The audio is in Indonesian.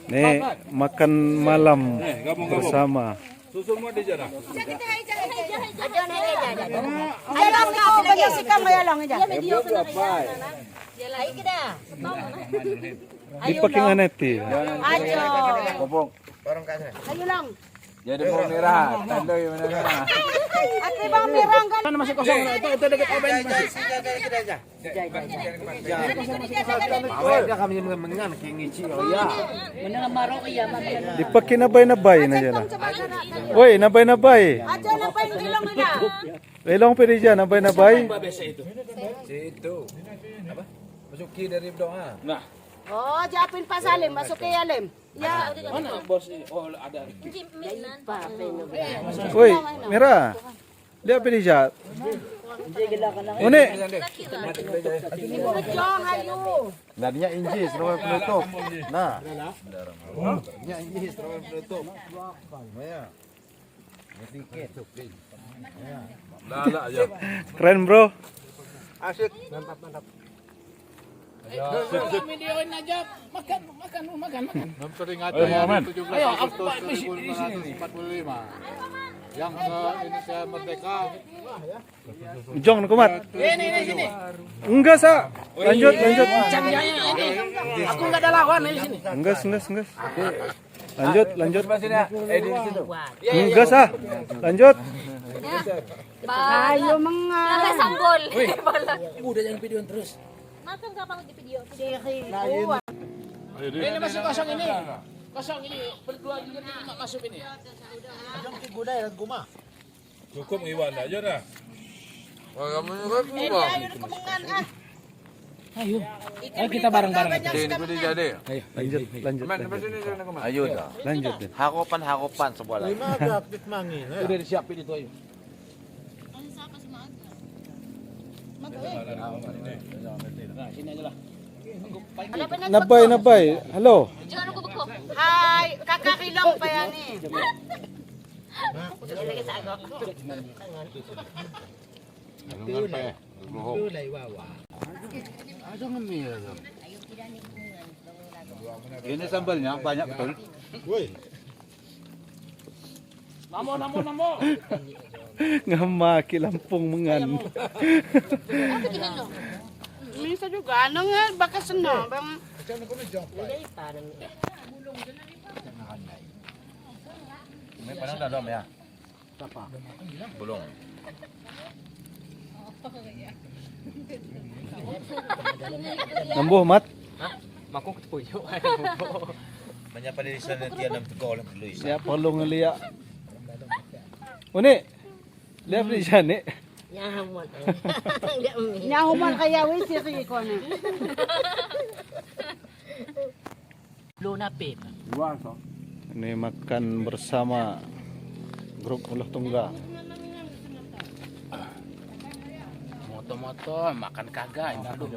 Nih makan malam bersama. Di pakingan nanti. Ayo lang. Jadi bawang merah, tanda yang mana? Ate bang merah kan? Mana masih kosong? Itu dekat oven masih. Dia kami mengan kingici oh ya. Di pakin nabay na dyan. Woi, nabay. Aja apa yang bilang nila? Ilong pwede dyan, nabay. Itu. Apa? Masuki dari doa. Nah, Oh, japin pa Salim, masuk ke Yalim. Ya, mana bos ini? Oh, ada. Woi, merah. Dia pwede dyan. Uni. Jong ayo. Nadinya injis, rumah penutup. Nah. Nadinya injis, rumah penutup. Ya. Sedikit. Lala aja. Keren bro. Asik. Mantap. Videoin aja. Makan. Sering aja ya. 17 Ayo, Agustus apa di sini? 1945. Yang Indonesia merdeka. Jong kumat. Ini sini. Enggak sa. Lanjut. Canggihnya ini. Aku nggak ada lawan di sini. Enggak. Lanjut. Di situ. Enggak sa. Lanjut. Ayo mengal. Sanggol. Udah jangan videoin terus. Makan kapan di video? Ini masih kosong ini. Kosong ini. Berdua juga masuk ini. Cukup Iwan aja dah. Wah, kamu juga gua. Ayo kita bareng-bareng. Ini jadi. Lanjut. Ayo dah. Lanjut. Hakopan sebuah lagi. Udah disiapin itu ayo. Nah, sini aja lah. Nabay. Halo. Jangan aku beku. Hai, kakak Kilong pa yan eh. Ini sambalnya banyak betul. Namo. Ngamaki lampung mengan. Minsan juga, ano nga, baka seno. Bang, Ini padang dah dom ya. Belum. Nambuh mat. Makuk puyo. Banyak pada di sana tiada tegol Luis. Ya perlu ngelia. Uni. Lihat di sana. nyahuman kaya wis si ko na. Luna pip. Ini makan bersama grup ulah tunggal. Moto makan kagak. Aduh.